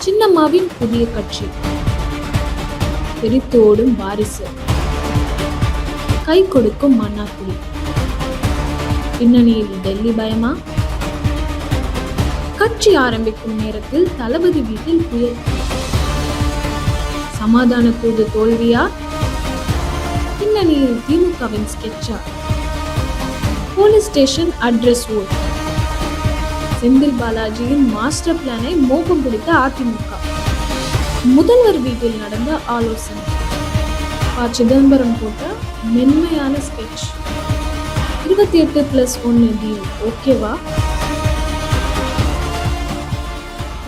சின்னம்மாவின் புதிய கட்சி, தெரித்தோடும் வாரிசு, கை கொடுக்கும் மன்னார்குடி, பின்னணியில் டெல்லி பயமா? கட்சி ஆரம்பிக்கும் நேரத்தில் தளபதி வீட்டில் புயல், சமாதான தூது தோல்வியா? பின்னணியில் திமுகவின் ஸ்கெட்சா? Police station address out, Senthil பாலாஜியின் மாஸ்டர் பிளானை மோகம் பிடித்த அதிமுக, முதல்வர் வீட்டில் நடந்த ஆலோசனை, சிதம்பரம் போட்ட மென்மையான ஸ்கெட்ச், 28+1 டீல் ஓகேவா?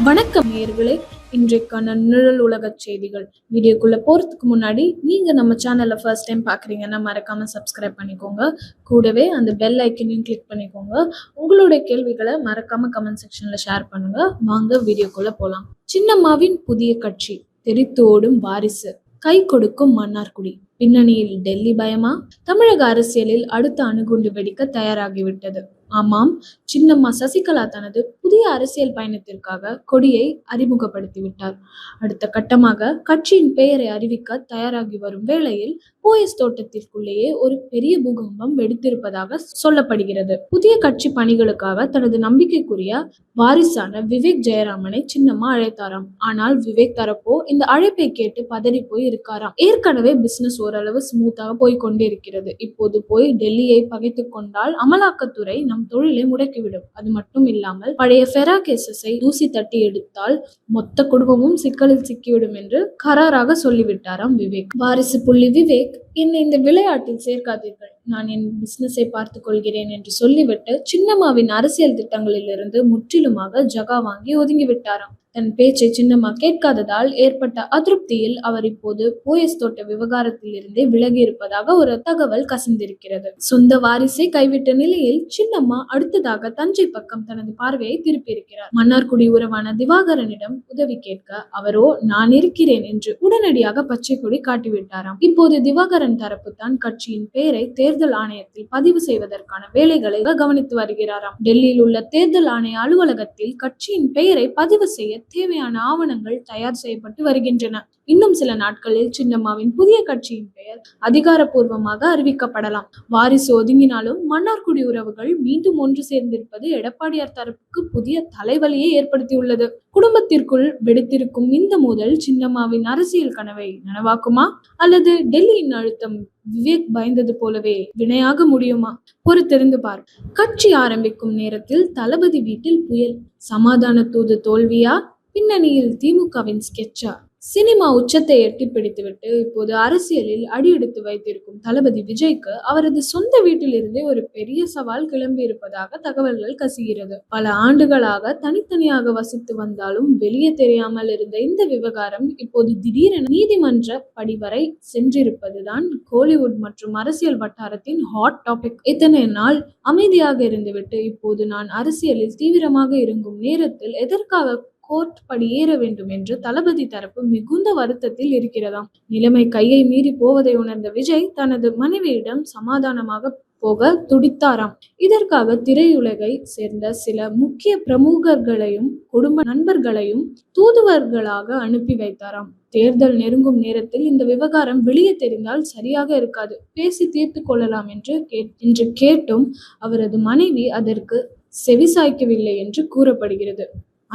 வணக்கம் நேயர்களே, இன்றைக்கான நிழல் உலக செய்திகள். வீடியோக்குள்ள போறதுக்கு முன்னாடி நீங்க நம்ம சேனலை ஃபர்ஸ்ட் டைம் பாக்குறீங்கன்னா மறக்காம சப்ஸ்கிரைப் பண்ணிக்கோங்க. கூடவே அந்த பெல் ஐக்கனையும் கிளிக் பண்ணிக்கோங்க. உங்களுடைய கேள்விகளை மறக்காம கமெண்ட் செக்ஷன்ல ஷேர் பண்ணுங்க. வாங்க வீடியோக்குள்ள போலாம். சின்னம்மாவின் புதிய கட்சி, தெரித்தோடும் வாரிசு, கை கொடுக்கும் மன்னார்குடி, பின்னணியில் டெல்லி பயமா? தமிழக அரசியலில் அடுத்த அணுகுண்டு வெடிக்க தயாராகிவிட்டது. ஆமாம், சின்னம்மா சசிகலா தனது புதிய அரசியல் பயணத்திற்காக கொடியை அறிமுகப்படுத்திவிட்டார். அடுத்த கட்டமாக கட்சியின் பெயரை அறிவிக்க தயாராகி வரும் வேளையில் போயஸ் தோட்டத்திற்குள்ளேயே ஒரு பெரிய பூகம்பம் வெடித்திருப்பதாக சொல்லப்படுகிறது. புதிய கட்சி பணிகளுக்காக தனது நம்பிக்கைக்குரிய வாரிசான விவேக் ஜெயராமனை சின்னம்மா அழைத்தாராம். ஆனால் விவேக் தரப்போ இந்த அழைப்பை கேட்டு பதறி போய் இருக்காராம். ஏற்கனவே பிசினஸ் ஓரளவு ஸ்மூத்தாக போய்கொண்டே இருக்கிறது. இப்போது போய் டெல்லியை பகைத்து கொண்டால் அமலாக்கத்துறை நம் தொழிலை முடக்கிவிடும். அது மட்டும் இல்லாமல் பழைய ஃபெரா கேசஸை தூசி தட்டி எடுத்தால் மொத்த குடும்பமும் சிக்கலில் சிக்கிவிடும் என்று கராராக சொல்லிவிட்டாராம் விவேக். வாரிசு புள்ளி விவேக், என்னை இந்த விளையாட்டில் சேர்க்காதீர்கள், நான் என் பிசினஸை பார்த்துக் கொள்கிறேன் என்று சொல்லிவிட்டு சின்னம்மாவின் அரசியல் திட்டங்களிலிருந்து முற்றிலுமாக ஜகா வாங்கி ஒதுங்கிவிட்டாராம். தன் பேச்சை சின்னம்மா கேட்காததால் ஏற்பட்ட அதிருப்தியில் அவர் இப்போது போயஸ் தோட்ட விவகாரத்தில் இருந்தே விலகி இருப்பதாக ஒரு தகவல் கசிந்திருக்கிறது. சொந்த வாரிசை கைவிட்ட நிலையில் சின்னம்மா அடுத்ததாக தஞ்சை பக்கம் தனது பார்வையை திருப்பியிருக்கிறார். மன்னார்குடி உறவான திவாகரனிடம் உதவி கேட்க அவரோ நான் இருக்கிறேன் என்று உடனடியாக பச்சை கொடி காட்டிவிட்டாராம். இப்போது திவாகரன் தரப்பு தான் கட்சியின் பெயரை தேர்தல் ஆணையத்தில் பதிவு செய்வதற்கான வேலைகளை கவனித்து வருகிறாராம். டெல்லியில் உள்ள தேர்தல் ஆணைய அலுவலகத்தில் கட்சியின் பெயரை பதிவு செய்ய தேவையான ஆவணங்கள் தயார் செய்யப்பட்டு வருகின்றன. இன்னும் சில நாட்களில் சின்னம்மாவின் புதிய கட்சியின் பெயர் அதிகாரப்பூர்வமாக அறிவிக்கப்படலாம். வாரிசு ஒதுங்கினாலும் மன்னார்குடி உறவுகள் மீண்டும் ஒன்று சேர்ந்திருப்பது எடப்பாடியார் தரப்புக்கு புதிய தலைவலியை ஏற்படுத்தியுள்ளது. குடும்பத்திற்குள் வெடித்திருக்கும் இந்த மோதல் சின்னம்மாவின் அரசியல் கனவை நனவாக்குமா அல்லது டெல்லியின் அழுத்தம் விவேக் பயந்தது போலவே வினையாக முடியுமா? பொறுத்திருந்து பார். கட்சி ஆரம்பிக்கும் நேரத்தில் தளபதி வீட்டில் புயல், சமாதான தூது தோல்வியா? பின்னணியில் திமுகவின் ஸ்கெட்சா? சினிமா உச்சத்தை எட்டி பிடித்துவிட்டு இப்போது அரசியலில் அடியெடுத்து வைத்திருக்கும் தளபதி விஜய்க்கு அவரது சொந்த வீட்டிலிருந்தே ஒரு பெரிய சவால் கிளம்பி இருப்பதாக தகவல்கள் கசிகிறது. பல ஆண்டுகளாக தனித்தனியாக வசித்து வந்தாலும் வெளியே தெரியாமல் இருந்த இந்த விவகாரம் இப்போது திடீரென நீதிமன்ற படிவரை சென்றிருப்பதுதான் கோலிவுட் மற்றும் அரசியல் வட்டாரத்தின் ஹாட் டாபிக். இத்தனை நாள் அமைதியாக இருந்துவிட்டு இப்போது நான் அரசியலில் தீவிரமாக இறங்கும் நேரத்தில் எதற்காக கோர்ட் படி ஏற வேண்டும் என்று தளபதி தரப்பு மிகுந்த வருத்தத்தில் இருக்கிறதாம். நிலைமை கையை மீறி போவதை உணர்ந்த விஜய் தனது மனைவியிடம் சமாதானமாக போக துடித்தாராம். இதற்காக திரையுலகை சேர்ந்த சில முக்கிய பிரமுகர்களையும் குடும்ப நண்பர்களையும் தூதுவர்களாக அனுப்பி வைத்தாராம். தேர்தல் நெருங்கும் நேரத்தில் இந்த விவகாரம் வெளியே தெரிந்தால் சரியாக இருக்காது, பேசி தீர்த்து கொள்ளலாம் என்று கேட்டும் அவரது மனைவி அதற்கு செவிசாய்க்கவில்லை என்று கூறப்படுகிறது.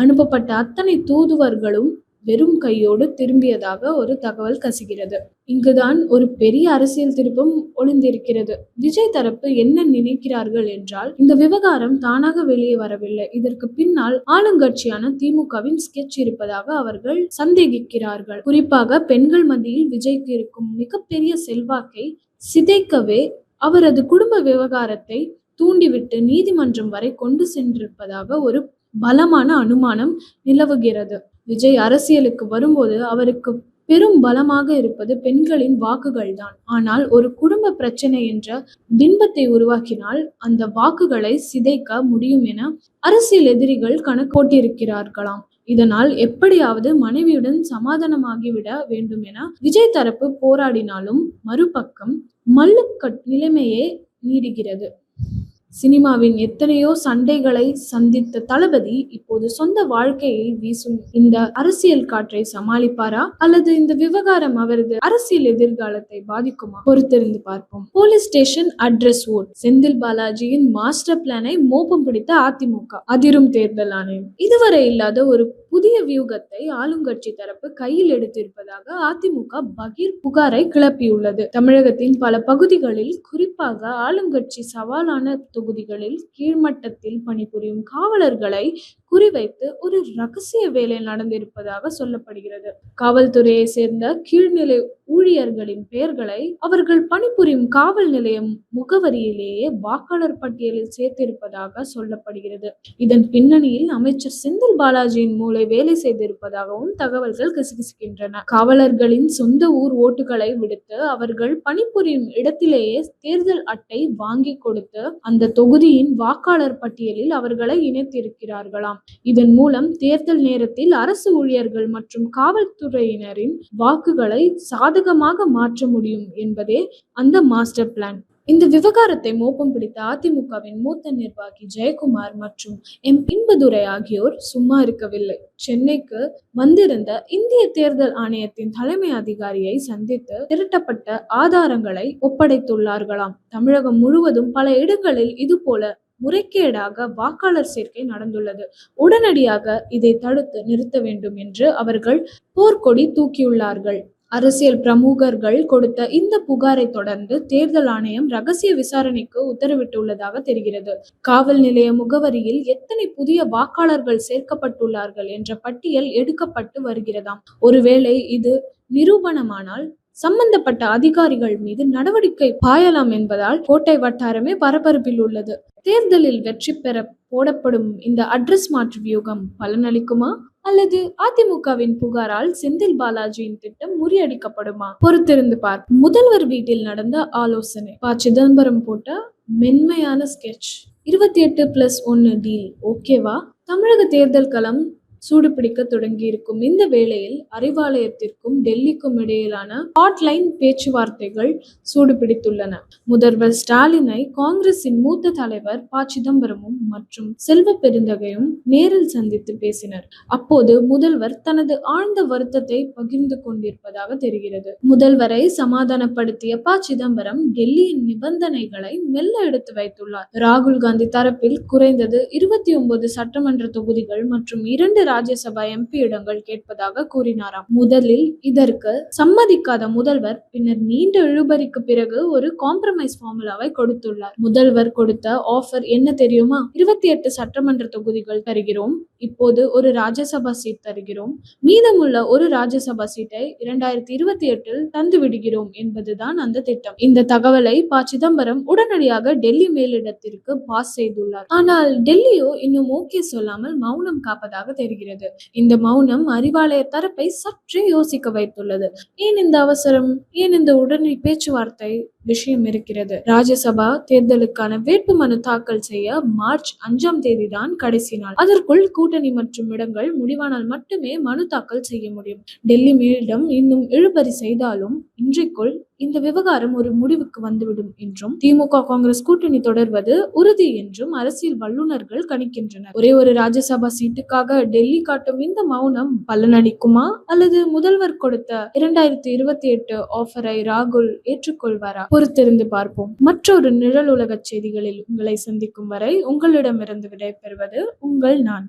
அனுப்பப்பட்ட அத்தனை தூதுவர்களும் வெறும் கையோடு திரும்பியதாக ஒரு தகவல் கசிகிறது. இங்குதான் ஒரு பெரிய அரசியல் திருப்பம் ஒளிந்திருக்கிறது. விஜய் தரப்பு என்ன நினைக்கிறார்கள் என்றால், இந்த விவகாரம் தானாக வெளியே வரவில்லை, இதற்கு பின்னால் ஆளுங்கட்சியான திமுகவின் ஸ்கெட்ச் இருப்பதாக அவர்கள் சந்தேகிக்கிறார்கள். குறிப்பாக பெண்கள் மத்தியில் விஜய்க்கு இருக்கும் மிகப்பெரிய செல்வாக்கை சிதைக்கவே அவரது குடும்ப விவகாரத்தை தூண்டிவிட்டு நீதிமன்றம் வரை கொண்டு சென்றிருப்பதாக ஒரு பலமான அனுமானம் நிலவுகிறது. விஜய் அரசியலுக்கு வரும்போது அவருக்கு பெரும் பலமாக இருப்பது பெண்களின் வாக்குகள் தான். ஆனால் ஒரு குடும்ப பிரச்சனை என்ற பின்பத்தை உருவாக்கினால் அந்த வாக்குகளை சிதைக்க முடியும் என அரசியல் எதிரிகள் கணக்கோட்டிருக்கிறார்களாம். இதனால் எப்படியாவது மனைவியுடன் சமாதானமாகிவிட வேண்டும் என விஜய் தரப்பு போராடினாலும் மறுபக்கம் மல்லுக்கட் நிலைமையே நீடிக்கிறது. சினிமாவின் எத்தனையோ சண்டைகளை சந்தித்த தளபதி இப்போது சொந்த வாழ்க்கையை வீசும் இந்த அரசியல் காற்றை சமாளிப்பாரா, அல்லது இந்த விவகாரம் அவரது அரசியல் எதிர்காலத்தை பாதிக்குமா? பொறுத்திருந்து பார்ப்போம். Police station address out, Senthil பாலாஜியின் மாஸ்டர் பிளானை மோப்பம் பிடித்த அதிமுக, அதிரும் தேர்தல் ஆணையம். இதுவரை இல்லாத ஒரு புதிய வியூகத்தை ஆளுங்கட்சி தரப்பு கையில் எடுத்திருப்பதாக அதிமுக பகீர் புகாரை கிளப்பியுள்ளது. தமிழகத்தின் பல பகுதிகளில், குறிப்பாக ஆளுங்கட்சி சவாலான தொகுதிகளில் கீழ்மட்டத்தில் பணிபுரியும் காவலர்களை குறிவைத்து ஒரு ரகசிய வேலை நடந்திருப்பதாக சொல்லப்படுகிறது. காவல்துறையை சேர்ந்த கீழ்நிலை ஊழியர்களின் பெயர்களை அவர்கள் பணிபுரியும் காவல் நிலையம் முகவரியிலேயே வாக்காளர் பட்டியலில் சேர்த்திருப்பதாக சொல்லப்படுகிறது. இதன் பின்னணியில் அமைச்சர் செந்தில் பாலாஜியின் மூளை வேலை செய்திருப்பதாகவும் தகவல்கள் கிசுகிசுக்கின்றன. காவலர்களின் சொந்த ஊர் ஓட்டுகளை விடுத்து அவர்கள் பணிபுரியும் இடத்திலேயே தேர்தல் அட்டை வாங்கி கொடுத்து அந்த தொகுதியின் வாக்காளர் பட்டியலில் அவர்களை இணைத்திருக்கிறார்களாம். இதன் மூலம் தேர்தல் நேரத்தில் அரசு ஊழியர்கள் மற்றும் காவல்துறையினரின் வாக்குகளை சாதகமாக மாற்ற முடியும் என்பதே அந்த மாஸ்டர் பிளான். இந்த விவகாரத்தை மோப்பம் பிடித்த அதிமுகவின் மூத்த நிர்வாகி ஜெயக்குமார் மற்றும் இன்பதுரை ஆகியோர் சும்மா இருக்கவில்லை. சென்னைக்கு வந்திருந்த இந்திய தேர்தல் ஆணையத்தின் தலைமை அதிகாரியை சந்தித்து திரட்டப்பட்ட ஆதாரங்களை ஒப்படைத்துள்ளார்களாம். தமிழகம் முழுவதும் பல இடங்களில் இதுபோல முறைகேடாக வாக்காளர் சேர்க்கை நடந்துள்ளது. உடனடியாக இதை தடுத்து நிறுத்த வேண்டும் என்று அவர்கள் போர்க்கொடி தூக்கியுள்ளார்கள். அரசியல் பிரமுகர்கள் கொடுத்த இந்த புகாரை தொடர்ந்து தேர்தல் ஆணையம் ரகசிய விசாரணைக்கு உத்தரவிட்டுள்ளதாக தெரிகிறது. காவல் நிலைய முகவரியில் எத்தனை புதிய வாக்காளர்கள் சேர்க்கப்பட்டுள்ளார்கள் என்ற பட்டியல் எடுக்கப்பட்டு வருகிறதாம். ஒருவேளை இது நிரூபணமானால் சம்பந்தப்பட்ட அதிகாரிகள் மீது நடவடிக்கை பாயலாம் என்பதால் கோட்டை வட்டாரமே பரபரப்பில் உள்ளது. தேர்தலில் வெற்றி பெற போடப்படும் இந்த அட்ரஸ் மாற்று வியூகம் பலனளிக்குமா, அல்லது அதிமுகவின் புகாரால் செந்தில் பாலாஜியின் திட்டம் முறியடிக்கப்படுமா? பொறுத்திருந்து பார்ப்போம். முதல்வர் வீட்டில் நடந்த ஆலோசனை. ப. சிதம்பரம் போட்ட மென்மையான ஸ்கெட்ச். 28+1 டீல் ஓகேவா? தமிழக தேர்தல் களம் சூடுபிடிக்க தொடங்கி இருக்கும் இந்த வேளையில் அறிவாலயத்திற்கும் டெல்லிக்கும் இடையிலான ஹாட்லைன் பேச்சுவார்த்தைகள் சூடுபிடித்துள்ளன. முதல்வர் ஸ்டாலினை காங்கிரசின் மூத்த தலைவர் ப. சிதம்பரமும் மற்றும் செல்வ பெருந்தகையும் நேரில் சந்தித்து பேசினர். அப்போது முதல்வர் தனது ஆழ்ந்த வருத்தத்தை பகிர்ந்து கொண்டிருப்பதாக தெரிகிறது. முதல்வரை சமாதானப்படுத்திய ப. சிதம்பரம் டெல்லியின் நிபந்தனைகளை மெல்ல எடுத்து வைத்துள்ளார். ராகுல் காந்தி தரப்பில் குறைந்தது 29 சட்டமன்ற தொகுதிகள் மற்றும் 2 ராஜ்யசபா MP இடங்கள் கேட்பதாக கூறினாராம். முதலில் இதற்கு சம்மதிக்காத முதல்வர் பின்னர் நீண்ட இழுபறிக்கு பிறகு ஒரு காம்ப்ரமைஸ் ஃபார்முலாவை கொடுத்துள்ளார். முதல்வர் கொடுத்த ஆஃபர் என்ன தெரியுமா? 28 சட்டமன்ற தொகுதிகள் தருகிறோம், இப்போது ஒரு ராஜ்யசபா சீட் தருகிறோம், மீதமுள்ள ஒரு ராஜ்யசபா சீட்டை 2028 தந்து விடுகிறோம் என்பதுதான் அந்த திட்டம். இந்த தகவலை ப. சிதம்பரம் உடனடியாக டெல்லி மேலிடத்திற்கு பாஸ் செய்துள்ளார். ஆனால் டெல்லியோ இன்னும் ஓகே சொல்லாமல் மௌனம் காப்பதாக தெரிகிறது. இந்த மௌனம் அறிவாலய தரப்பை சற்றே யோசிக்க வைத்துள்ளது. ஏன் இந்த அவசரம்? ஏன் இந்த உடனடி பேச்சுவார்த்தை விஷயம் இருக்கிறது? ராஜ்யசபா தேர்தலுக்கான வேட்புமனு தாக்கல் செய்ய மார்ச் 5ஆம் தேதி தான் கடைசி நாள். அதற்குள் கூட்டணி மற்றும் இடங்கள் முடிவானால் மட்டுமே மனு தாக்கல் செய்ய முடியும். டெல்லி மேலிடம் இன்னும் இழுபறி செய்தாலும் இன்றைக்குள் இந்த விவகாரம் ஒரு முடிவுக்கு வந்துவிடும் என்றும் திமுக காங்கிரஸ் கூட்டணி தொடர்வது உறுதி என்றும் அரசியல் வல்லுநர்கள் கணிக்கின்றனர். ஒரே ஒரு ராஜ்யசபா சீட்டுக்காக டெல்லி காட்டும் இந்த மௌனம் பலனளிக்குமா, அல்லது முதல்வர் கொடுத்த 2028 ஆஃபரை ராகுல் ஏற்றுக்கொள்வாரா? பொறுத்திருந்து பார்ப்போம். மற்றொரு நிழல் உலக செய்திகளில் உங்களை சந்திக்கும் வரை உங்களிடமிருந்து விடைபெறுவது உங்கள் நான்.